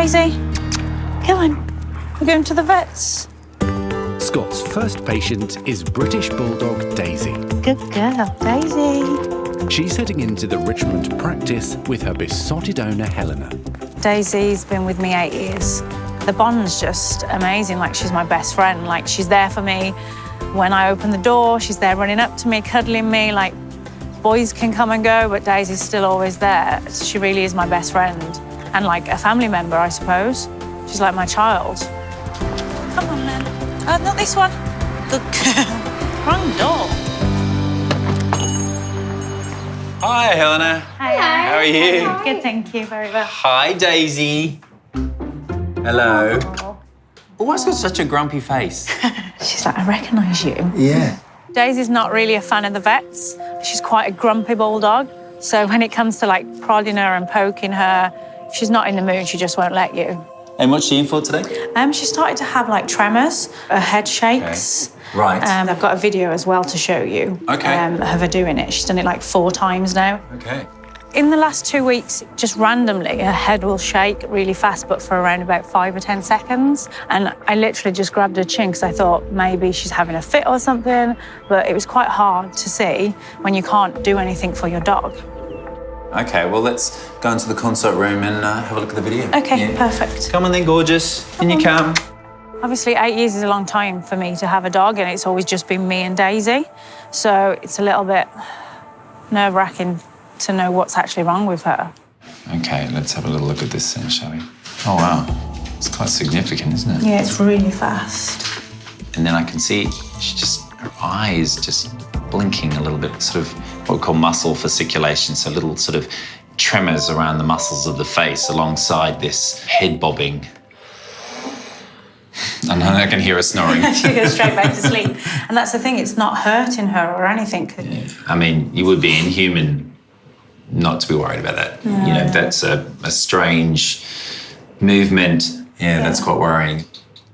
Daisy. Come on. We're going to the vets. Scott's first patient is British Bulldog Daisy. Good girl, Daisy. She's heading into the Richmond practice with her besotted owner, Helena. Daisy's been with me 8 years. The bond's just amazing. Like, she's my best friend. Like, she's there for me when I open the door. She's there running up to me, cuddling me. Like, boys can come and go, but Daisy's still always there. She really is my best friend. And like a family member, I suppose. She's like my child. Come on, then. Not this one. Good girl. Wrong door. Hi, Helena. Hi. How are you? Good, thank you. Very well. Hi, Daisy. Hello. Oh. Why's got such a grumpy face? She's like, I recognise you. Yeah. Daisy's not really a fan of the vets. She's quite a grumpy bulldog. So when it comes to like prodding her and poking her, if she's not in the mood, she just won't let you. And what's she in for today? She started to have like tremors, her head shakes. Okay. Right. I've got a video as well to show you. Okay. Of her doing it. She's done it like 4 times now. Okay. In the last 2 weeks, just randomly, her head will shake really fast, but for around about 5 or 10 seconds. And I literally just grabbed her chin because I thought maybe she's having a fit or something, but it was quite hard to see when you can't do anything for your dog. Okay, well, let's go into the consult room and have a look at the video. Okay, perfect. Come on then, gorgeous. In you come. Obviously, 8 years is a long time for me to have a dog, and it's always just been me and Daisy. So it's a little bit nerve-wracking to know what's actually wrong with her. Okay, let's have a little look at this then, shall we? Oh, wow. It's quite significant, isn't it? Yeah, it's really fast. And then I can see her eyes just blinking a little bit, sort of what we call muscle fasciculation, so little sort of tremors around the muscles of the face alongside this head bobbing. And I can hear her snoring. She goes straight back to sleep. And that's the thing, it's not hurting her or anything. Yeah. I mean, you would be inhuman not to be worried about that. No. You know, that's a strange movement. Yeah, that's quite worrying.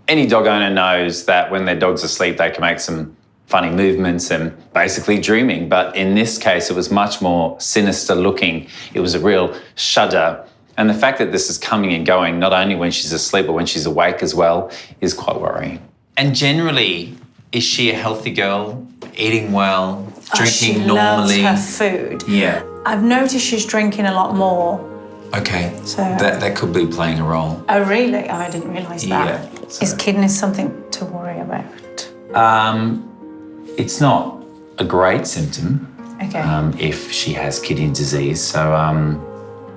Any dog owner knows that when their dog's asleep, they can make some funny movements and basically dreaming. But in this case, it was much more sinister looking. It was a real shudder. And the fact that this is coming and going, not only when she's asleep, but when she's awake as well, is quite worrying. And generally, is she a healthy girl, eating well, drinking normally? She loves her food. Yeah. I've noticed she's drinking a lot more. Okay, So that could be playing a role. Oh, really? Oh, I didn't realise that. Yeah. Is kidneys something to worry about? It's not a great symptom. Okay. If she has kidney disease. So,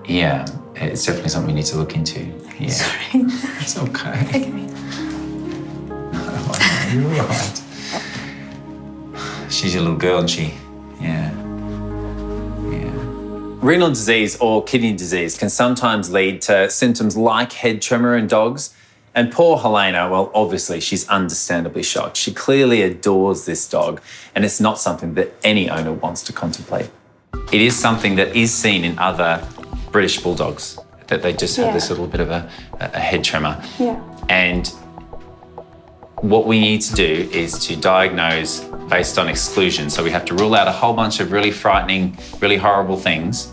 yeah, it's definitely something we need to look into. Yeah. Sorry. It's okay. Okay. Oh, you're all right. She's your little girl, isn't she? Yeah. Renal disease or kidney disease can sometimes lead to symptoms like head tremor in dogs. And poor Helena, well, obviously, she's understandably shocked. She clearly adores this dog, and it's not something that any owner wants to contemplate. It is something that is seen in other British Bulldogs, that they just have this little bit of a head tremor. Yeah. And what we need to do is to diagnose based on exclusion. So we have to rule out a whole bunch of really frightening, really horrible things.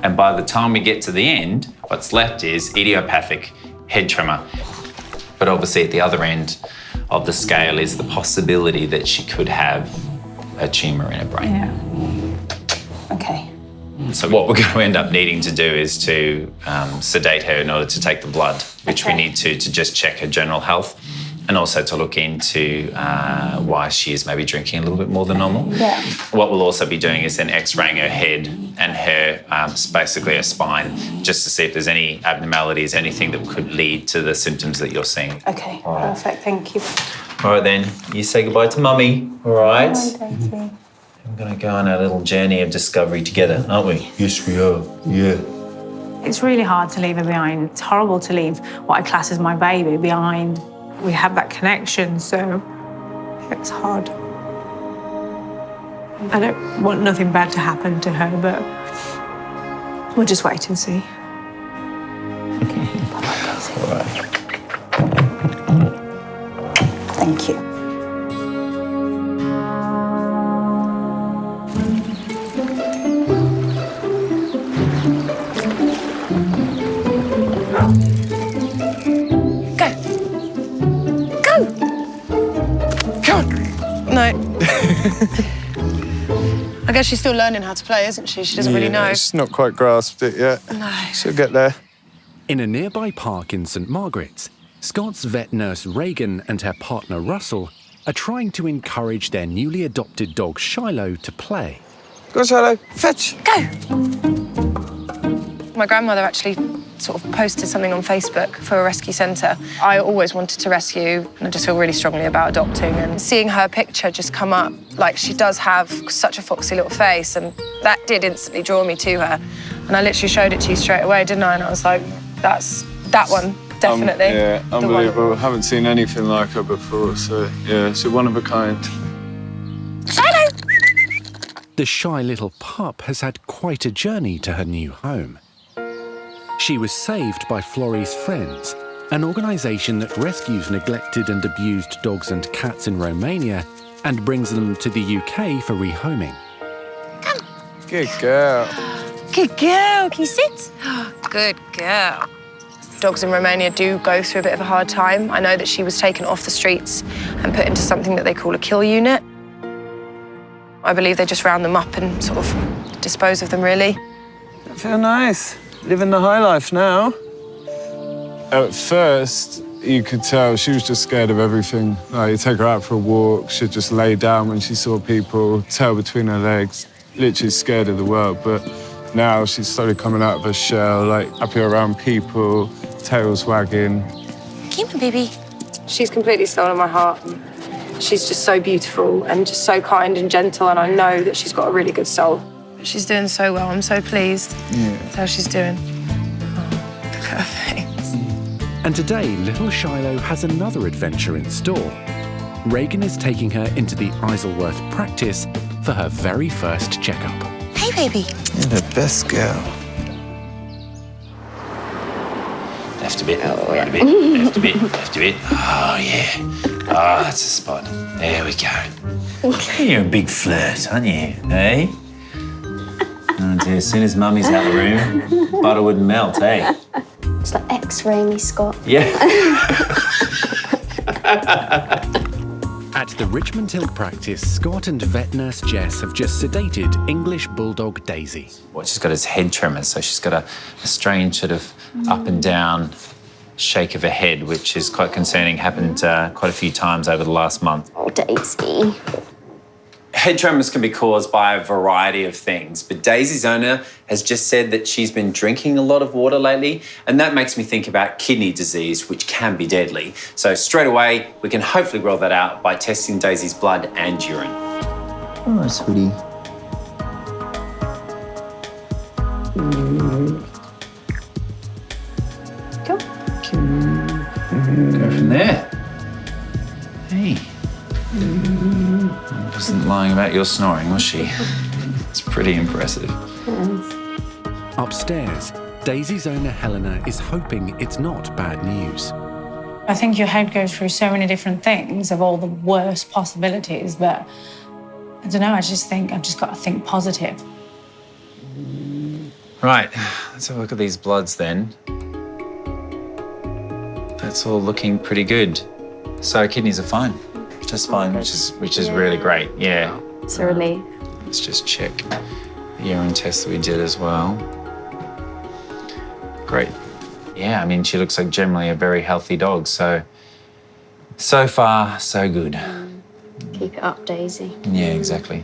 And by the time we get to the end, what's left is idiopathic head tremor. But obviously at the other end of the scale is the possibility that she could have a tumour in her brain. Yeah. Okay. So what we're going to end up needing to do is to sedate her in order to take the blood, which we need to just check her general health, and also to look into why she is maybe drinking a little bit more than normal. Yeah. What we'll also be doing is then x-raying her head and her, basically her spine, just to see if there's any abnormalities, anything that could lead to the symptoms that you're seeing. Okay, perfect, thank you. All right then, you say goodbye to Mummy, all right? Thank you. We're going to go on our little journey of discovery together, aren't we? Yes, we are, yeah. It's really hard to leave her behind. It's horrible to leave what I class as my baby behind. We have that connection, so it's hard. I don't want nothing bad to happen to her, but we'll just wait and see. All right. Thank you. Come on. No. I guess she's still learning how to play, isn't she? She doesn't really know. She's not quite grasped it yet. No. She'll get there. In a nearby park in St Margaret's, Scott's vet nurse Reagan and her partner Russell are trying to encourage their newly adopted dog Shiloh to play. Go, Shiloh. Fetch. Go! My grandmother actually sort of posted something on Facebook for a rescue centre. I always wanted to rescue, and I just feel really strongly about adopting. And seeing her picture just come up, like she does have such a foxy little face, and that did instantly draw me to her. And I literally showed it to you straight away, didn't I? And I was like, that's that one, definitely. Yeah, the unbelievable. one. Haven't seen anything like her before, so yeah, she's one of a kind. Shiloh! The shy little pup has had quite a journey to her new home. She was saved by Florrie's Friends, an organisation that rescues neglected and abused dogs and cats in Romania and brings them to the UK for rehoming. Come. Good girl. Good girl. Can you sit? Good girl. Dogs in Romania do go through a bit of a hard time. I know that she was taken off the streets and put into something that they call a kill unit. I believe they just round them up and sort of dispose of them, really. I feel nice. Living the high life now. At first, you could tell she was just scared of everything. Like, you take her out for a walk, she'd just lay down when she saw people, tail between her legs, literally scared of the world. But now she's slowly coming out of her shell, like happy around people, tails wagging. Come on, baby. She's completely stolen my heart. She's just so beautiful and just so kind and gentle, and I know that she's got a really good soul. She's doing so well. I'm so pleased. Yeah. That's how she's doing. Oh, look at her face. And today, little Shiloh has another adventure in store. Reagan is taking her into the Isleworth practice for her very first checkup. Hey, baby. You're the best girl. Left a bit, right a bit, left a bit, left a bit. Oh, yeah. Oh, that's the spot. There we go. You're a big flirt, aren't you, eh? Oh dear, as soon as Mummy's out of the room, butter wouldn't melt, eh? It's like X-raying me, Scott. Yeah. At the Richmond Hill practice, Scott and vet nurse Jess have just sedated English Bulldog Daisy. Well, she's got his head tremors, so she's got a strange sort of up and down shake of her head, which is quite concerning. Happened quite a few times over the last month. Oh, Daisy. Head tremors can be caused by a variety of things, but Daisy's owner has just said that she's been drinking a lot of water lately, and that makes me think about kidney disease, which can be deadly. So straight away, we can hopefully rule that out by testing Daisy's blood and urine. Oh, sweetie. Go. Go from there. Hey. Wasn't lying about your snoring, was she? It's pretty impressive. Upstairs, Daisy's owner Helena is hoping it's not bad news. I think your head goes through so many different things of all the worst possibilities, but I don't know, I just think I've just got to think positive. Right, let's have a look at these bloods then. That's all looking pretty good. So kidneys are fine, just fine, which is really great. Yeah. It's a relief. Let's just check the urine test that we did as well. Great. Yeah, I mean, she looks like generally a very healthy dog, so far, so good. Keep it up, Daisy. Yeah, exactly.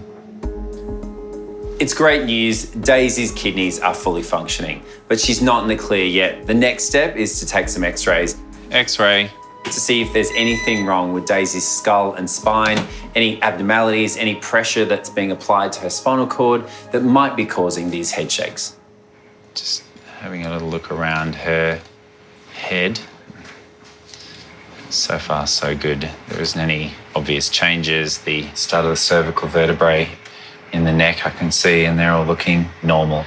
It's great news. Daisy's kidneys are fully functioning, but she's not in the clear yet. The next step is to take some x-rays. X-ray to see if there's anything wrong with Daisy's skull and spine, any abnormalities, any pressure that's being applied to her spinal cord that might be causing these head shakes. Just having a little look around her head. So far, so good. There isn't any obvious changes. The start of the cervical vertebrae in the neck I can see, and they're all looking normal.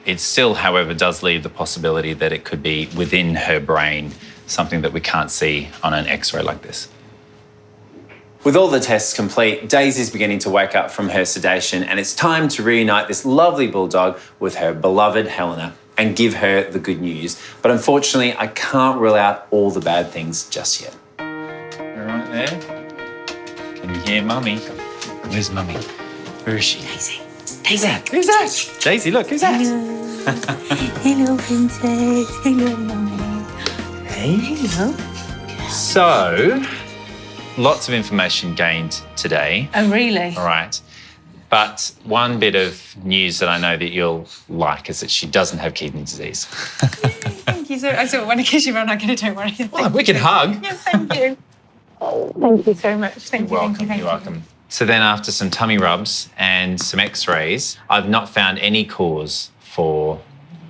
It still, however, does leave the possibility that it could be within her brain, something that we can't see on an x-ray like this. With all the tests complete, Daisy's beginning to wake up from her sedation, and it's time to reunite this lovely bulldog with her beloved Helena and give her the good news. But unfortunately, I can't rule out all the bad things just yet. All right there? Can Can you hear Mummy? Where's Mummy? Where is she? Daisy. Who's that? Who's that? Daisy, look, who's that? Hello, princess. Hello, Mummy. Hey. Hello. So, lots of information gained today. Oh, really? All right. But one bit of news that I know that you'll like is that she doesn't have kidney disease. Thank you. So I sort of want to kiss you, but I'm not going to. Don't worry. Well, we can hug. Yes, thank you. Oh, thank you so much. Thank you. You're welcome. So then after some tummy rubs and some x-rays, I've not found any cause for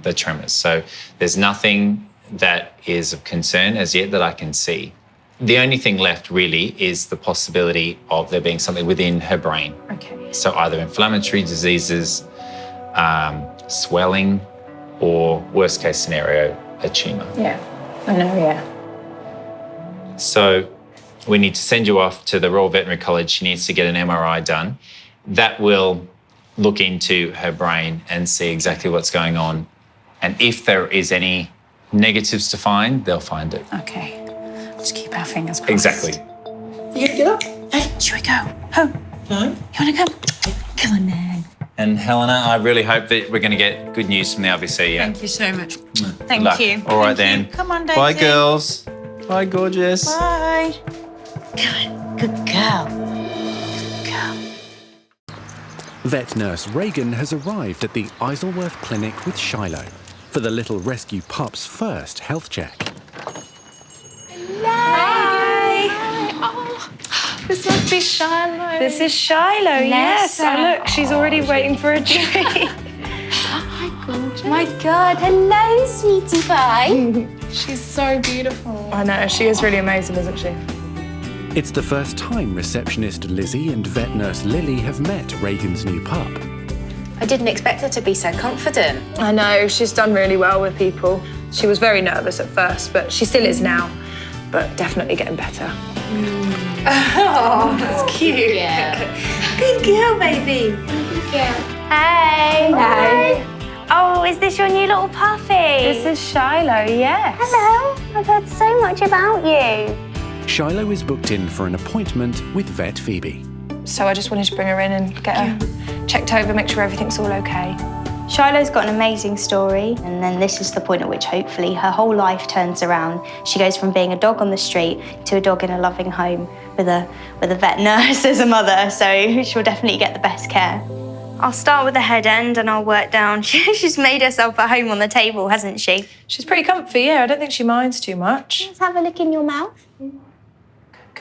the tremors. So there's nothing that is of concern as yet that I can see. The only thing left really is the possibility of there being something within her brain. Okay. So either inflammatory diseases, swelling, or worst case scenario, a tumour. Yeah, I know, yeah. So we need to send you off to the Royal Veterinary College. She needs to get an MRI done. That will look into her brain and see exactly what's going on. And if there is any negatives to find, they'll find it. Okay. Just keep our fingers crossed. Exactly. You gonna get up? Hey, should we go home? No. You wanna come? Come on, then. And Helena, I really hope that we're going to get good news from the RVC. Yeah. Thank you so much. Good Thank luck. you. All right Thank you. then. Come on, Daisy. Bye, girls. Bye, gorgeous. Bye. Good girl. Good girl. Vet nurse Reagan has arrived at the Isleworth Clinic with Shiloh for the little rescue pup's first health check. Hi. Oh, this must be Shiloh. This is Shiloh, yes. Oh, look, she's already waiting for a treat. My God, hello, sweetie pie. She's so beautiful. I know, she is really amazing, isn't she? It's the first time receptionist Lizzie and vet nurse Lily have met Reagan's new pup. I didn't expect her to be so confident. I know, she's done really well with people. She was very nervous at first, but she still is now, but definitely getting better. Oh, that's cute. Yeah. Good girl, baby. Hey. Hello. Oh, is this your new little puppy? This is Shiloh, yes. Hello. I've heard so much about you. Shiloh is booked in for an appointment with vet Phoebe. So I just wanted to bring her in and get her checked over, make sure everything's all okay. Shiloh's got an amazing story, and then this is the point at which hopefully her whole life turns around. She goes from being a dog on the street to a dog in a loving home with a vet nurse as a mother, so she'll definitely get the best care. I'll start with the head end and I'll work down. She's made herself at home on the table, hasn't she? She's pretty comfy, yeah. I don't think she minds too much. Let's have a look in your mouth.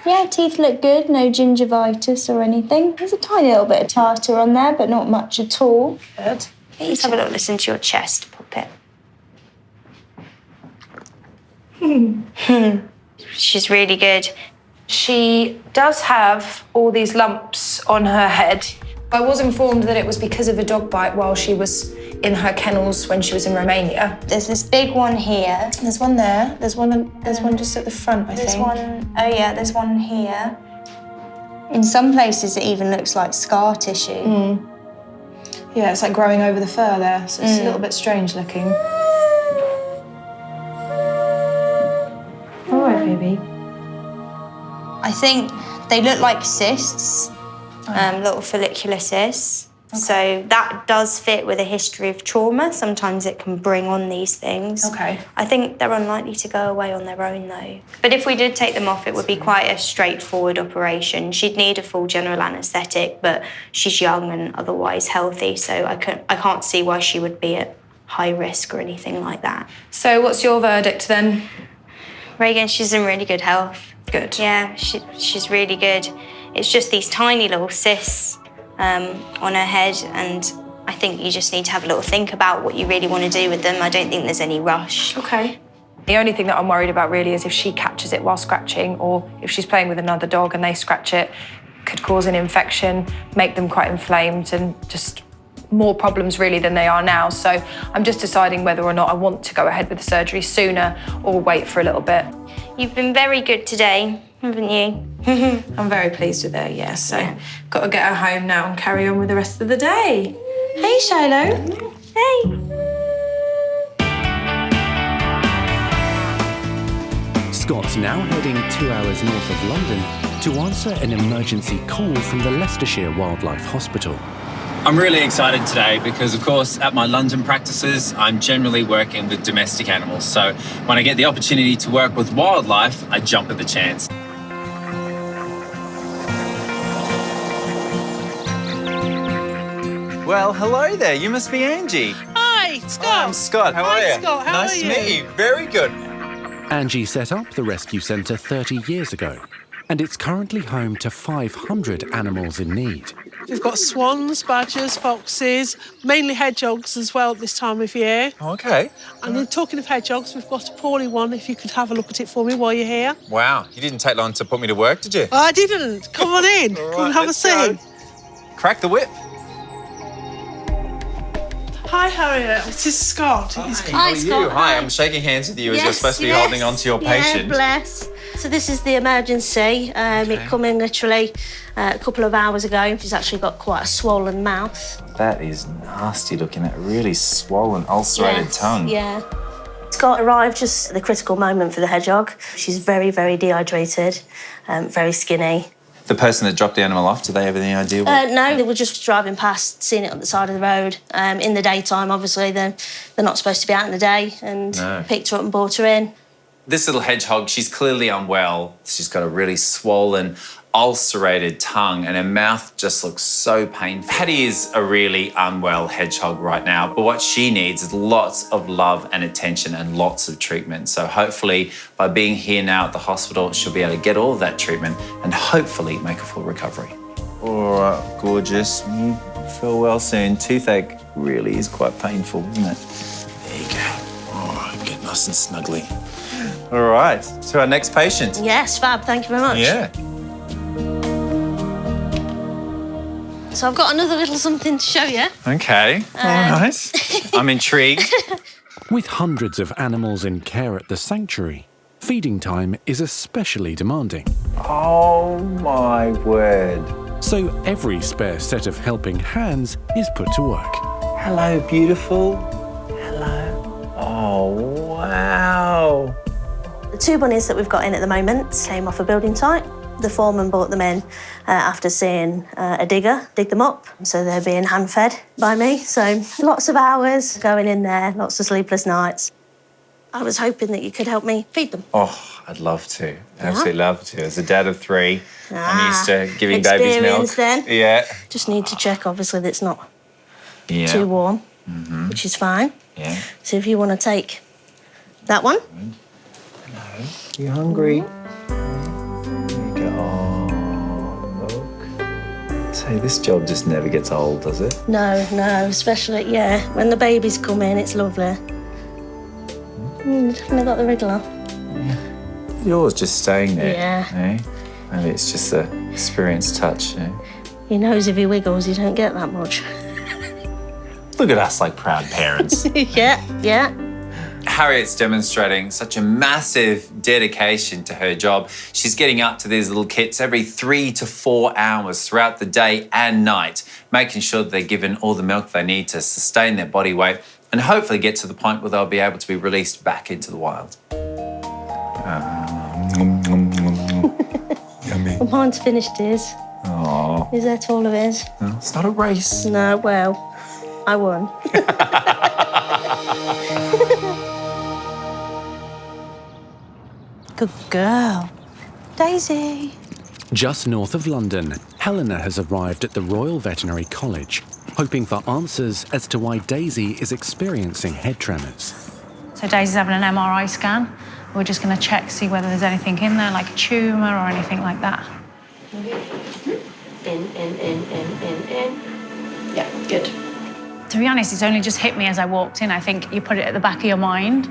Yeah, teeth look good, no gingivitis or anything. There's a tiny little bit of tartar on there, but not much at all. Good. Let's have a little listen to your chest, Puppet. She's really good. She does have all these lumps on her head. I was informed that it was because of a dog bite while she was in her kennels when she was in Romania. There's this big one here. There's one there. There's one just at the front, I think. There's one here. In some places, it even looks like scar tissue. Yeah, it's like growing over the fur there, so it's a little bit strange looking. All right, baby. I think they look like cysts, little follicular cysts. Okay. So that does fit with a history of trauma. Sometimes it can bring on these things. Okay. I think they're unlikely to go away on their own, though. But if we did take them off, it would be quite a straightforward operation. She'd need a full general anaesthetic, but she's young and otherwise healthy, so I can't see why she would be at high risk or anything like that. So what's your verdict then? Reagan, she's in really good health. Good. Yeah, she's really good. It's just these tiny little cysts on her head, and I think you just need to have a little think about what you really want to do with them. I don't think there's any rush. Okay. The only thing that I'm worried about really is if she catches it while scratching, or if she's playing with another dog and they scratch it, could cause an infection, make them quite inflamed, and just more problems really than they are now. So I'm just deciding whether or not I want to go ahead with the surgery sooner or wait for a little bit. You've been very good today, haven't you? I'm very pleased with her, yes. So got to get her home now and carry on with the rest of the day. Hey, Shiloh. Hey. Scott's now heading 2 hours north of London to answer an emergency call from the Leicestershire Wildlife Hospital. I'm really excited today because, of course, at my London practices, I'm generally working with domestic animals. So when I get the opportunity to work with wildlife, I jump at the chance. Well, hello there. You must be Angie. Hi, Scott. Oh, I'm Scott. How are you? Scott. How nice are to meet you. Very good. Angie set up the rescue centre 30 years ago, and it's currently home to 500 animals in need. We've got swans, badgers, foxes, mainly hedgehogs as well at this time of year. Oh, okay. And then talking of hedgehogs, we've got a poorly one, if you could have a look at it for me while you're here. Wow. You didn't take long to put me to work, did you? I didn't. Come on in. All Come right, and have a let's go. see. Crack the whip. Hi, Harriet. This is Scott. Hi, how are you? Hi, I'm shaking hands with you as you're supposed to be holding on to your patient. Yeah, bless. So this is the emergency. It come in literally a couple of hours ago. She's actually got quite a swollen mouth. That is nasty looking. That really swollen, ulcerated tongue. Yeah. Scott arrived just at the critical moment for the hedgehog. She's very, very dehydrated, very skinny. The person that dropped the animal off, do they have any idea what? No, they were just driving past, seeing it on the side of the road. In the daytime, obviously, they're not supposed to be out in the day, and picked her up and brought her in. This little hedgehog, she's clearly unwell. She's got a really swollen, ulcerated tongue, and her mouth just looks so painful. Hattie is a really unwell hedgehog right now, but what she needs is lots of love and attention and lots of treatment. So hopefully, by being here now at the hospital, she'll be able to get all of that treatment and hopefully make a full recovery. All right, gorgeous. You feel well soon. Toothache really is quite painful, isn't it? There you go. All right, get nice and snuggly. All right, to our next patient. Yes, fab, thank you very much. Yeah. So I've got another little something to show you. Okay, all right. I'm intrigued. With hundreds of animals in care at the sanctuary, feeding time is especially demanding. Oh, my word. So every spare set of helping hands is put to work. Hello, beautiful. Hello. Oh, wow. The two bunnies that we've got in at the moment came off a building site. The foreman brought them in after seeing a digger dig them up. So they're being hand-fed by me. So lots of hours going in there, lots of sleepless nights. I was hoping that you could help me feed them. Oh, I'd love to. Absolutely love to. As a dad of 3, I'm used to giving babies milk. Then. Yeah. Just need to check, obviously, that it's not too warm, which is fine. Yeah. So if you want to take that one. Hello. You hungry? There you go. Oh, look. So this job just never gets old, does it? No, especially, when the babies come in, it's lovely. Haven't I got the wriggler? Yeah. Yours just staying there. Yeah. Eh? Maybe it's just the experienced touch. Eh? He knows if he wiggles, you don't get that much. Look at us like proud parents. Yeah. Harriet's demonstrating such a massive dedication to her job. She's getting up to these little kits every 3 to 4 hours throughout the day and night, making sure that they're given all the milk they need to sustain their body weight and hopefully get to the point where they'll be able to be released back into the wild. Yummy. Well, mine's finished his. Oh. Is that all of his? No, it's not a race. No, well, I won. Good girl. Daisy. Just north of London, Helena has arrived at the Royal Veterinary College, hoping for answers as to why Daisy is experiencing head tremors. So Daisy's having an MRI scan. We're just going to check, see whether there's anything in there, like a tumour or anything like that. In. Yeah, good. To be honest, it's only just hit me as I walked in. I think you put it at the back of your mind,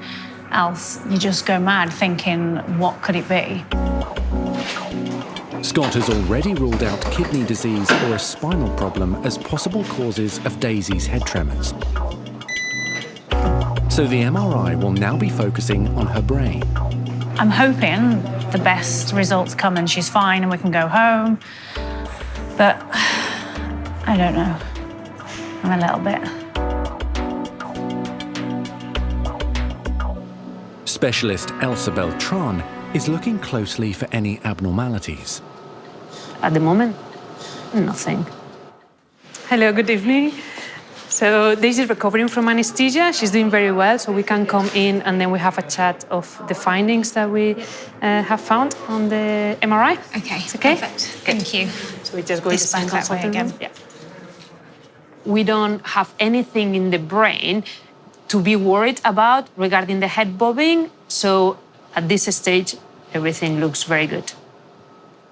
else you just go mad thinking, what could it be? Scott has already ruled out kidney disease or a spinal problem as possible causes of Daisy's head tremors. So the MRI will now be focusing on her brain. I'm hoping the best results come and she's fine and we can go home. But I don't know. I'm a little bit. Specialist Elsa Beltran is looking closely for any abnormalities. at the moment, nothing. Hello, good evening. So Daisy is recovering from anesthesia. She's doing very well, so we can come in and then we have a chat of the findings that we have found on the MRI. Okay, it's okay? perfect. Thank you. So we just go This back that way again. Yeah. We don't have anything in the brain to be worried about regarding the head bobbing. So at this stage, everything looks very good.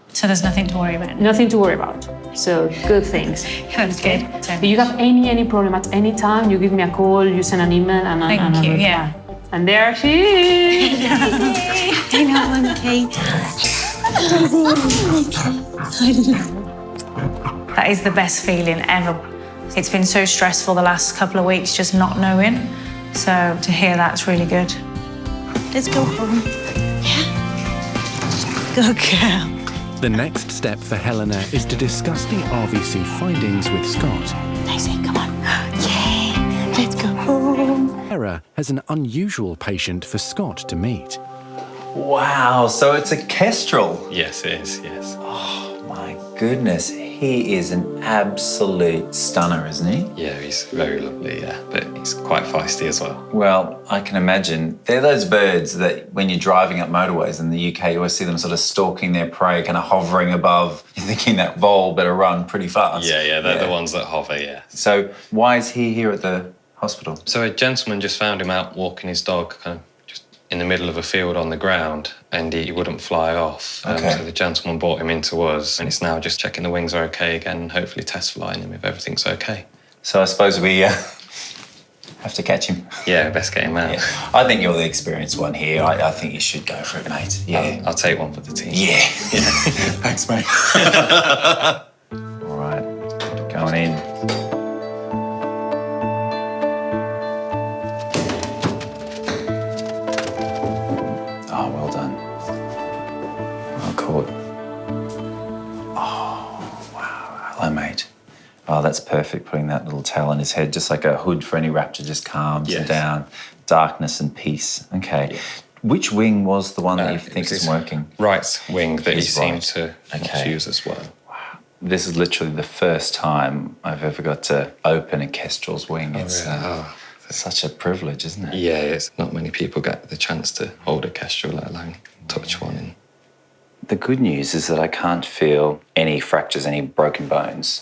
So there's nothing to worry about? Nothing to worry about. So good things. That's good. If you have any problem at any time, you give me a call, you send an email, and Thank you, yeah. And there she is. Hang on, monkey. That is the best feeling ever. It's been so stressful the last couple of weeks, just not knowing. So to hear that's really good. Let's go home. Yeah. Good girl. The next step for Helena is to discuss the RVC findings with Scott. Daisy, come on. Yeah, let's go home. Sarah has an unusual patient for Scott to meet. Wow, so it's a kestrel. Yes, it is, yes. Oh, my goodness. He is an absolute stunner, isn't he? Yeah, he's very lovely, yeah, but he's quite feisty as well. Well, I can imagine. They're those birds that when you're driving up motorways in the UK, you always see them sort of stalking their prey, kind of hovering above. You're thinking that vole better run pretty fast. Yeah, they're the ones that hover, yeah. So why is he here at the hospital? So a gentleman just found him out walking his dog kind of just in the middle of a field on the ground, and he wouldn't fly off. Okay. So the gentleman brought him into us, and it's now just checking the wings are okay again and hopefully test flying him if everything's okay. So I suppose we have to catch him. Yeah, best get him out. Yeah. I think you're the experienced one here. I think you should go for it, mate. Yeah. I'll take one for the team. Yeah. Thanks, mate. All right, going in. Oh, well done. Well caught. Oh, wow. Hello, mate. Oh, that's perfect, putting that little tail on his head, just like a hood for any raptor, just calms him down. Darkness and peace. Okay. Yeah. Which wing was the one that you think is working? Right wing that he seemed to Okay. use as well. Wow. This is literally the first time I've ever got to open a kestrel's wing. It's such a privilege, isn't it? Yeah, it's not many people get the chance to hold a kestrel, let alone touch one. And the good news is that I can't feel any fractures, any broken bones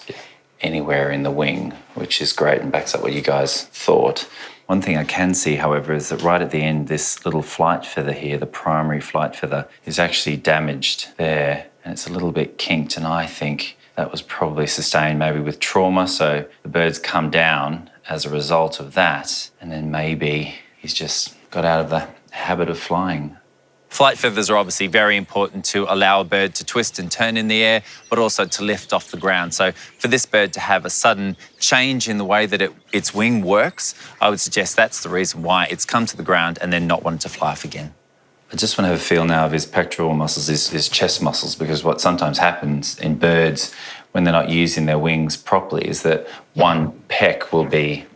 anywhere in the wing, which is great and backs up what you guys thought. One thing I can see, however, is that right at the end, this little flight feather here, the primary flight feather, is actually damaged there, and it's a little bit kinked, and I think that was probably sustained maybe with trauma, so the bird's come down as a result of that, and then maybe he's just got out of the habit of flying. Flight feathers are obviously very important to allow a bird to twist and turn in the air, but also to lift off the ground. So for this bird to have a sudden change in the way that its wing works, I would suggest that's the reason why it's come to the ground and then not wanted to fly off again. I just want to have a feel now of his pectoral muscles, his chest muscles, because what sometimes happens in birds when they're not using their wings properly is that one pec will be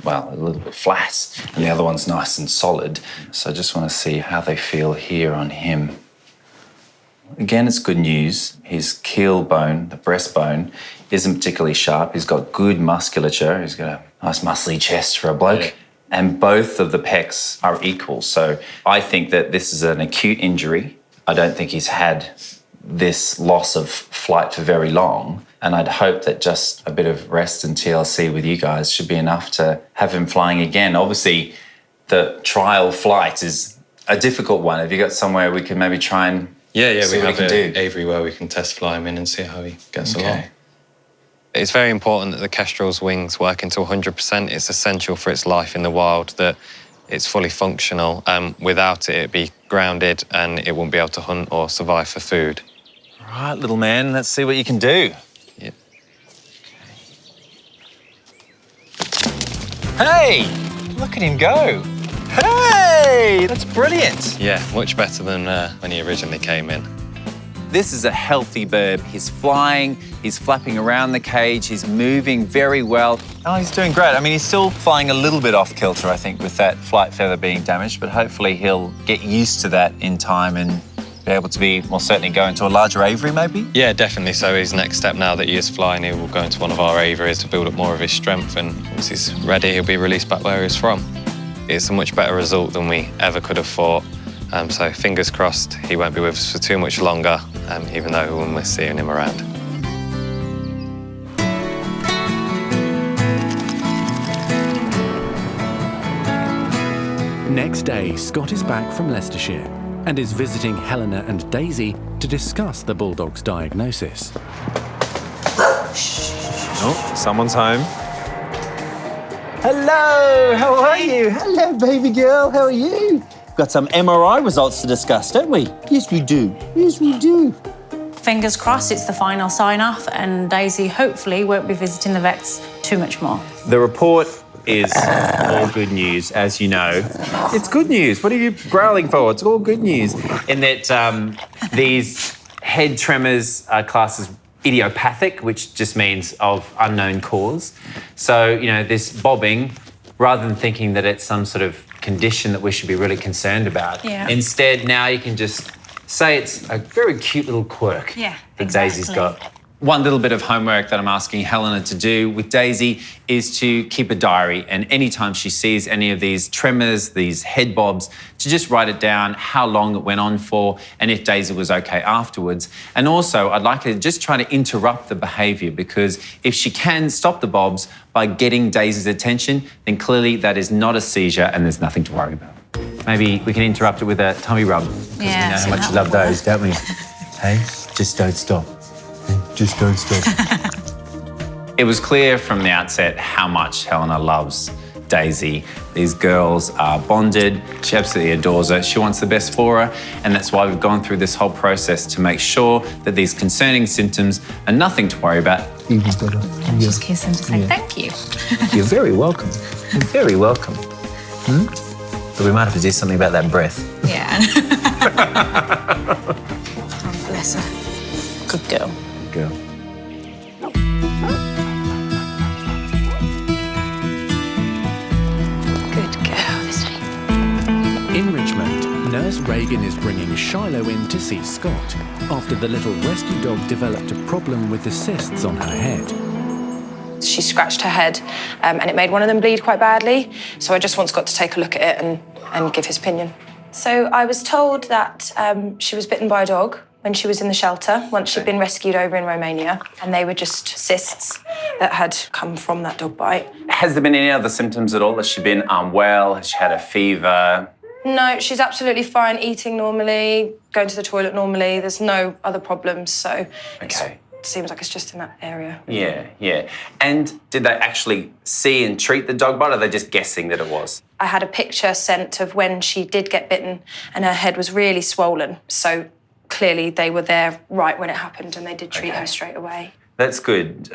a little bit flat, and the other one's nice and solid. So I just want to see how they feel here on him. Again, it's good news. His keel bone, the breastbone, isn't particularly sharp. He's got good musculature. He's got a nice muscly chest for a bloke. Yeah. And both of the pecs are equal. So I think that this is an acute injury. I don't think he's had this loss of flight for very long. And I'd hope that just a bit of rest and TLC with you guys should be enough to have him flying again. Obviously, the trial flight is a difficult one. Have you got somewhere we can maybe try and we see what have he can do? Avery where we can test fly him in and see how he gets along. It's very important that the kestrel's wings work into 100%. It's essential for its life in the wild that it's fully functional. Without it, it'd be grounded and it won't be able to hunt or survive for food. All right, little man, let's see what you can do. Yep. Hey, look at him go. Hey, that's brilliant. Yeah, much better than when he originally came in. This is a healthy bird. He's flying, he's flapping around the cage, he's moving very well. Oh, he's doing great. I mean, he's still flying a little bit off kilter, I think, with that flight feather being damaged, but hopefully he'll get used to that in time and be able to be more certainly go into a larger aviary, maybe? Yeah, definitely. So his next step now that he is flying, he will go into one of our aviaries to build up more of his strength, and once he's ready, he'll be released back where he's from. It's a much better result than we ever could have thought. So fingers crossed he won't be with us for too much longer, even though we're seeing him around. Next day, Scott is back from Leicestershire and is visiting Helena and Daisy to discuss the Bulldog's diagnosis. Oh, someone's home. Hello, how are you? Hello, baby girl, how are you? Got some MRI results to discuss, don't we? Yes, we do. Yes, we do. Fingers crossed it's the final sign-off and Daisy hopefully won't be visiting the vets too much more. The report is all good news, as you know. It's good news. What are you growling for? It's all good news. In that these head tremors are classed as idiopathic, which just means of unknown cause. So, you know, this bobbing, rather than thinking that it's some sort of condition that we should be really concerned about, instead now you can just say it's a very cute little quirk that Daisy's got. One little bit of homework that I'm asking Helena to do with Daisy is to keep a diary, and anytime she sees any of these tremors, these head bobs, to just write it down, how long it went on for, and if Daisy was okay afterwards. And also, I'd like her to just try to interrupt the behaviour, because if she can stop the bobs by getting Daisy's attention, then clearly that is not a seizure and there's nothing to worry about. Maybe we can interrupt it with a tummy rub, because we know how much you love those, don't we? Hey, just don't stop. Just don't stop. It was clear from the outset how much Helena loves Daisy. These girls are bonded. She absolutely adores her. She wants the best for her, and that's why we've gone through this whole process to make sure that these concerning symptoms are nothing to worry about. Just kiss him to say thank you. You're very welcome. You're very welcome. But we might have to do something about that breath. Yeah. Oh, bless her. Good girl. Girl. Good girl, this way. In Richmond, Nurse Reagan is bringing Shiloh in to see Scott after the little rescue dog developed a problem with the cysts on her head. She scratched her head and it made one of them bleed quite badly. So I just want Scott to take a look at it and give his opinion. So I was told that she was bitten by a dog when she was in the shelter, once she'd been rescued over in Romania, and they were just cysts that had come from that dog bite. Has there been any other symptoms at all? Has she been unwell? Has she had a fever? No, she's absolutely fine, eating normally, going to the toilet normally. There's no other problems, so it seems like it's just in that area. Yeah. And did they actually see and treat the dog bite, or are they just guessing that it was? I had a picture sent of when she did get bitten and her head was really swollen, so clearly they were there right when it happened and they did treat her straight away. That's good,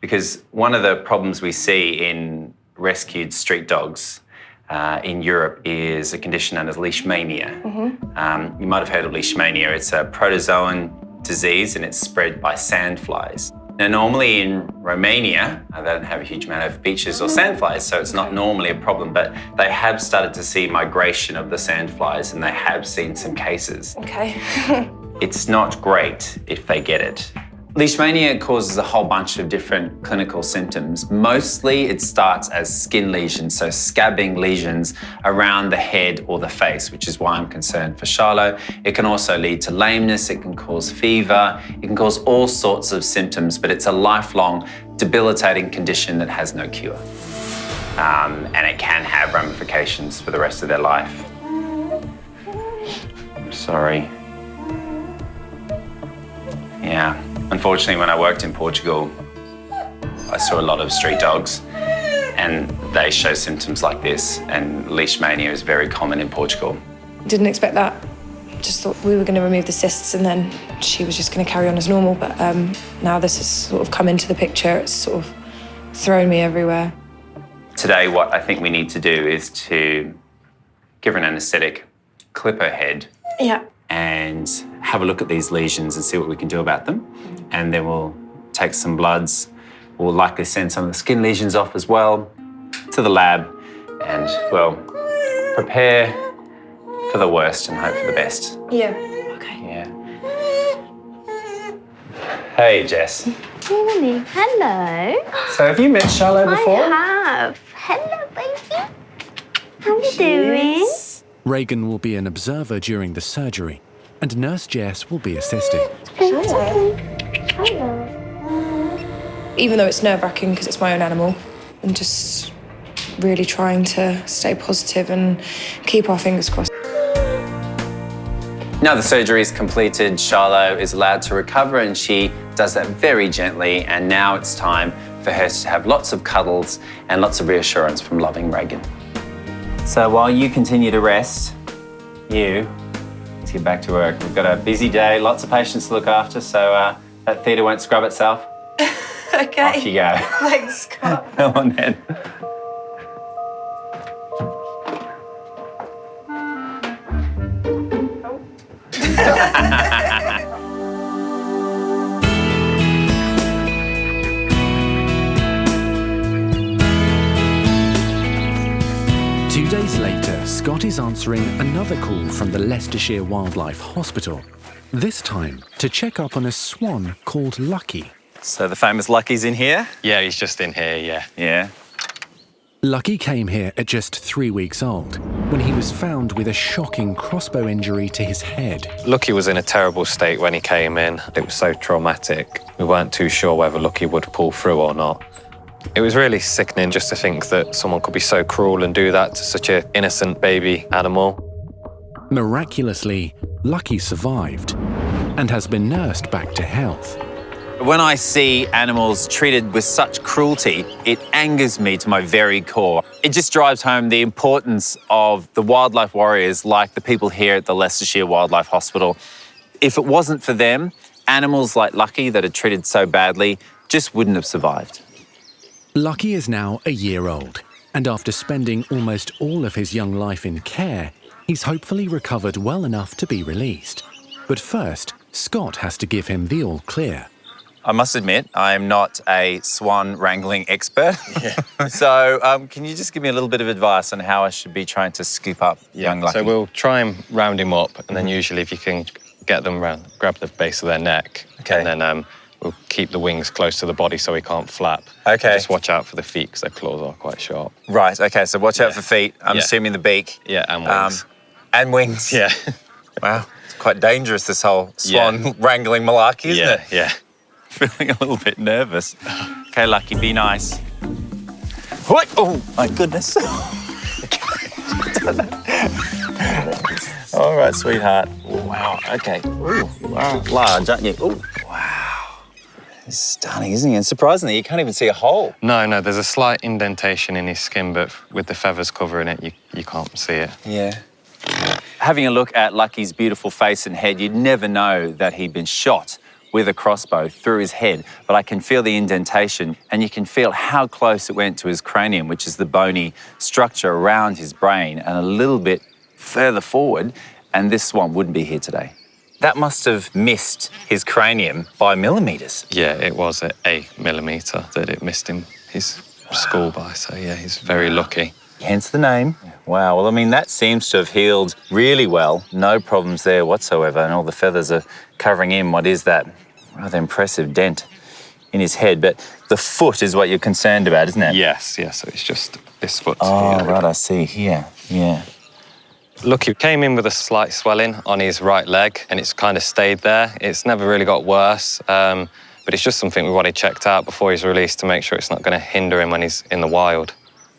because one of the problems we see in rescued street dogs in Europe is a condition known as leishmania. You might have heard of leishmania. It's a protozoan disease and it's spread by sandflies. Now, normally in Romania, they don't have a huge amount of beaches or sandflies, so it's not normally a problem, but they have started to see migration of the sandflies and they have seen some cases. Okay. It's not great if they get it. Leishmania causes a whole bunch of different clinical symptoms. Mostly it starts as skin lesions, so scabbing lesions around the head or the face, which is why I'm concerned for Shiloh. It can also lead to lameness, it can cause fever, it can cause all sorts of symptoms, but it's a lifelong, debilitating condition that has no cure. And it can have ramifications for the rest of their life. I'm sorry. Yeah. Unfortunately, when I worked in Portugal, I saw a lot of street dogs and they show symptoms like this, and leishmania is very common in Portugal. Didn't expect that. Just thought we were going to remove the cysts and then she was just going to carry on as normal, but now this has sort of come into the picture. It's sort of thrown me everywhere. Today, what I think we need to do is to give her an anaesthetic, clip her head, and have a look at these lesions and see what we can do about them. And then we'll take some bloods. We'll likely send some of the skin lesions off as well to the lab and, well, prepare for the worst and hope for the best. Yeah. Hey, Jess. Morning. Hello. So have you met Shiloh before? I have. Hello, baby. How you doing? Reagan will be an observer during the surgery, and Nurse Jess will be assisting. Hello. Even though it's nerve-wracking because it's my own animal, I'm just really trying to stay positive and keep our fingers crossed. Now the surgery is completed, Shiloh is allowed to recover, and she does that very gently, and now it's time for her to have lots of cuddles and lots of reassurance from loving Reagan. So while you continue to rest, let's get back to work. We've got a busy day, lots of patients to look after, so that theatre won't scrub itself. Okay. Off you go. Thanks, Scott. Come on then. Two days later, Scott is answering another call from the Leicestershire Wildlife Hospital, this time to check up on a swan called Lucky. So the famous Lucky's in here? Yeah, he's just in here, yeah. Yeah. Lucky came here at just 3 weeks old, when he was found with a shocking crossbow injury to his head. Lucky was in a terrible state when he came in. It was so traumatic. We weren't too sure whether Lucky would pull through or not. It was really sickening just to think that someone could be so cruel and do that to such an innocent baby animal. Miraculously, Lucky survived and has been nursed back to health. When I see animals treated with such cruelty, it angers me to my very core. It just drives home the importance of the wildlife warriors like the people here at the Leicestershire Wildlife Hospital. If it wasn't for them, animals like Lucky that are treated so badly just wouldn't have survived. Lucky is now a year old, and after spending almost all of his young life in care, he's hopefully recovered well enough to be released. But first, Scott has to give him the all clear. I must admit, I am not a swan wrangling expert. Yeah. So can you just give me a little bit of advice on how I should be trying to scoop up young Lucky? So we'll try and round him up, and then usually if you can get them round, grab the base of their neck, okay. And then we'll keep the wings close to the body so he can't flap. Okay. Just watch out for the feet because their claws are quite sharp. Right, okay, so watch out for feet. I'm assuming the beak. Yeah, and wings. And wings. Yeah. Wow, it's quite dangerous, this whole swan wrangling malarkey, isn't it? Yeah. Feeling a little bit nervous. Okay, Lucky, be nice. What? Oh, my goodness. All right, sweetheart. Wow, okay. Ooh, wow. Large, aren't you? Ooh, wow. It's stunning, isn't he? And surprisingly, you can't even see a hole. No, there's a slight indentation in his skin, but with the feathers covering it, you can't see it. Yeah. Having a look at Lucky's beautiful face and head, you'd never know that he'd been shot with a crossbow through his head, but I can feel the indentation, and you can feel how close it went to his cranium, which is the bony structure around his brain, and a little bit further forward, and this swan wouldn't be here today. That must have missed his cranium by millimetres. Yeah, it was at 8 millimetre that it missed his skull by, so yeah, he's very lucky. Hence the name. Wow, well, I mean, that seems to have healed really well. No problems there whatsoever, and all the feathers are covering in what is that rather impressive dent in his head. But the foot is what you're concerned about, isn't it? Yes, so it's just this foot here. Oh, right, I see here, yeah. Look, he came in with a slight swelling on his right leg, and it's kind of stayed there. It's never really got worse, but it's just something we wanted checked out before he's released to make sure it's not going to hinder him when he's in the wild.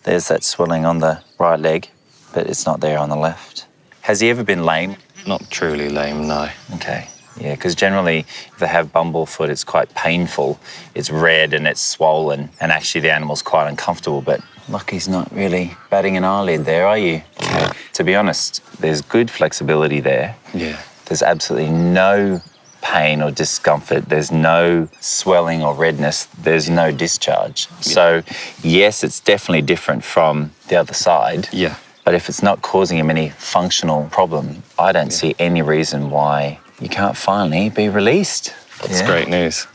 There's that swelling on the right leg, but it's not there on the left. Has he ever been lame? Not truly lame, no. Okay, yeah, because generally if they have bumblefoot, it's quite painful. It's red and it's swollen, and actually the animal's quite uncomfortable, but Lucky's not really batting an eyelid there, are you? Okay. To be honest, there's good flexibility there. Yeah. There's absolutely no pain or discomfort. There's no swelling or redness. There's no discharge. Yeah. So, yes, it's definitely different from the other side. Yeah. But if it's not causing him any functional problem, I don't see any reason why you can't finally be released. That's great news.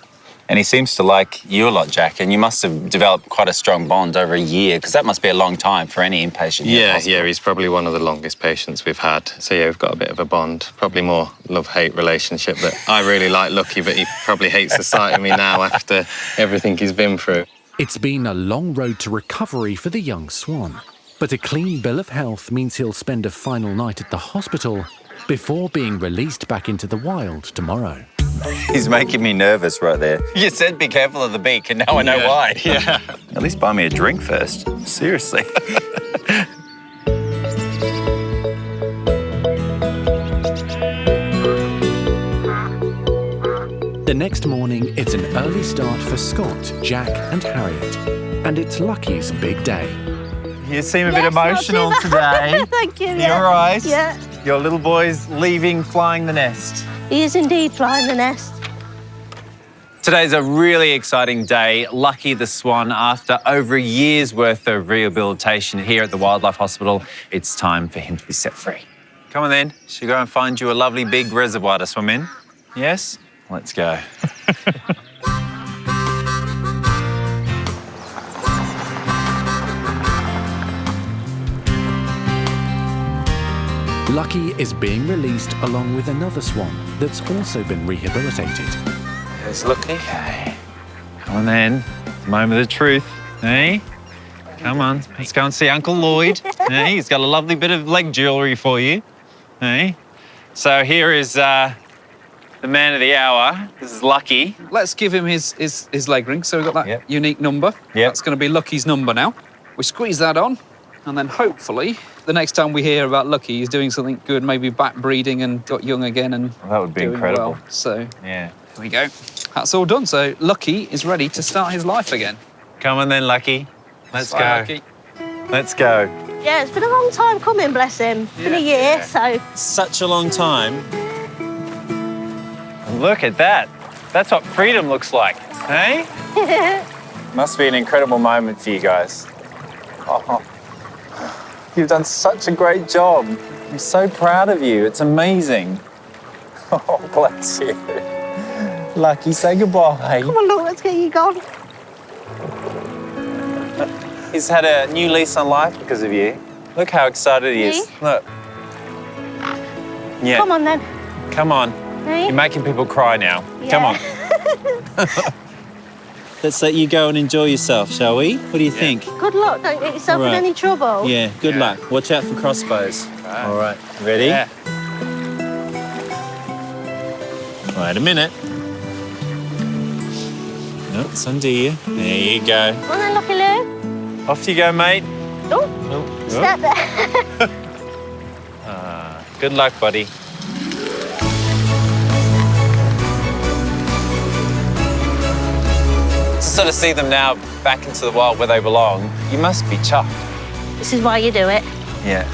And he seems to like you a lot, Jack, and you must have developed quite a strong bond over a year, because that must be a long time for any inpatient. Yeah, he's probably one of the longest patients we've had. So yeah, we've got a bit of a bond, probably more love-hate relationship, but I really like Lucky, but he probably hates the sight of me now after everything he's been through. It's been a long road to recovery for the young swan, but a clean bill of health means he'll spend a final night at the hospital before being released back into the wild tomorrow. He's making me nervous right there. You said be careful of the beak, and now I know why. Yeah. At least buy me a drink first. Seriously. The next morning, it's an early start for Scott, Jack and Harriet, and it's Lucky's big day. You seem a bit emotional today. Thank you. You all right? Yeah. Your little boy's leaving, flying the nest. He is indeed flying the nest. Today's a really exciting day. Lucky the swan, after over a year's worth of rehabilitation here at the Wildlife Hospital, it's time for him to be set free. Come on then. Should we go and find you a lovely big reservoir to swim in? Yes? Let's go. Lucky is being released along with another swan that's also been rehabilitated. There's Lucky. Okay. Come on then. Moment of the truth. Hey? Come on. Let's go and see Uncle Lloyd. Hey? He's got a lovely bit of leg jewellery for you. Hey? So here is the man of the hour. This is Lucky. Let's give him his leg ring. So we've got that unique number. Yep. That's going to be Lucky's number now. We squeeze that on, and then hopefully the next time we hear about Lucky, he's doing something good, maybe back breeding and got young again and that would be incredible. Well. So yeah, here we go. That's all done. So Lucky is ready to start his life again. Come on then, Lucky. Let's go. Lucky. Let's go. Yeah, it's been a long time coming, bless him. It's been a year, so... Such a long time. Look at that. That's what freedom looks like, hey? Must be an incredible moment for you guys. Oh, you've done such a great job. I'm so proud of you. It's amazing. Oh, bless you. Lucky, say goodbye. Come on, look, let's get you gone. He's had a new lease on life because of you. Look how excited he is. Look. Yeah. Come on, then. Come on. Hey? You're making people cry now. Yeah. Come on. Let's let you go and enjoy yourself, shall we? What do you think? Good luck, don't get yourself in any trouble. Yeah, good luck. Watch out for crossbows. All right, ready? Yeah. Wait a minute. No, it's under you. There you go. Come on then, Lucky Lou. Off you go, mate. Oh, step there. Good luck, buddy. To sort of see them now back into the wild where they belong, you must be chuffed. This is why you do it. Yeah.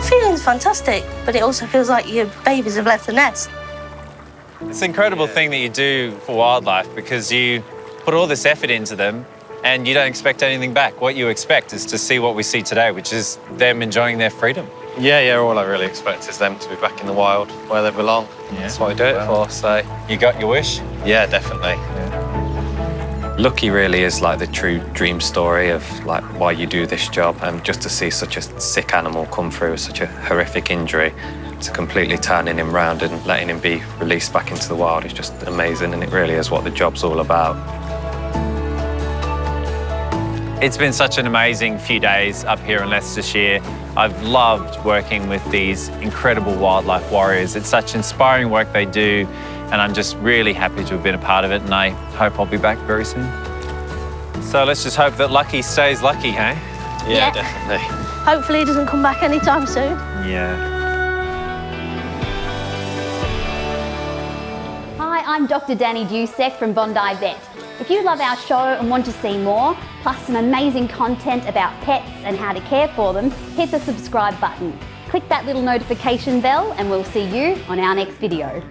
Feeling's fantastic, but it also feels like your babies have left the nest. It's an incredible thing that you do for wildlife because you put all this effort into them and you don't expect anything back. What you expect is to see what we see today, which is them enjoying their freedom. Yeah, all I really expect is them to be back in the wild where they belong. Yeah. That's what I do it for, so... You got your wish? Yeah, definitely. Lucky really is like the true dream story of like why you do this job, and just to see such a sick animal come through such a horrific injury, to completely turning him round and letting him be released back into the wild is just amazing, and it really is what the job's all about. It's been such an amazing few days up here in Leicestershire. I've loved working with these incredible wildlife warriors. It's such inspiring work they do, and I'm just really happy to have been a part of it, and I hope I'll be back very soon. So let's just hope that Lucky stays lucky, hey? Yeah. Definitely. Hopefully he doesn't come back anytime soon. Yeah. Hi, I'm Dr. Danny Dusek from Bondi Vet. If you love our show and want to see more, plus some amazing content about pets and how to care for them, hit the subscribe button. Click that little notification bell and we'll see you on our next video.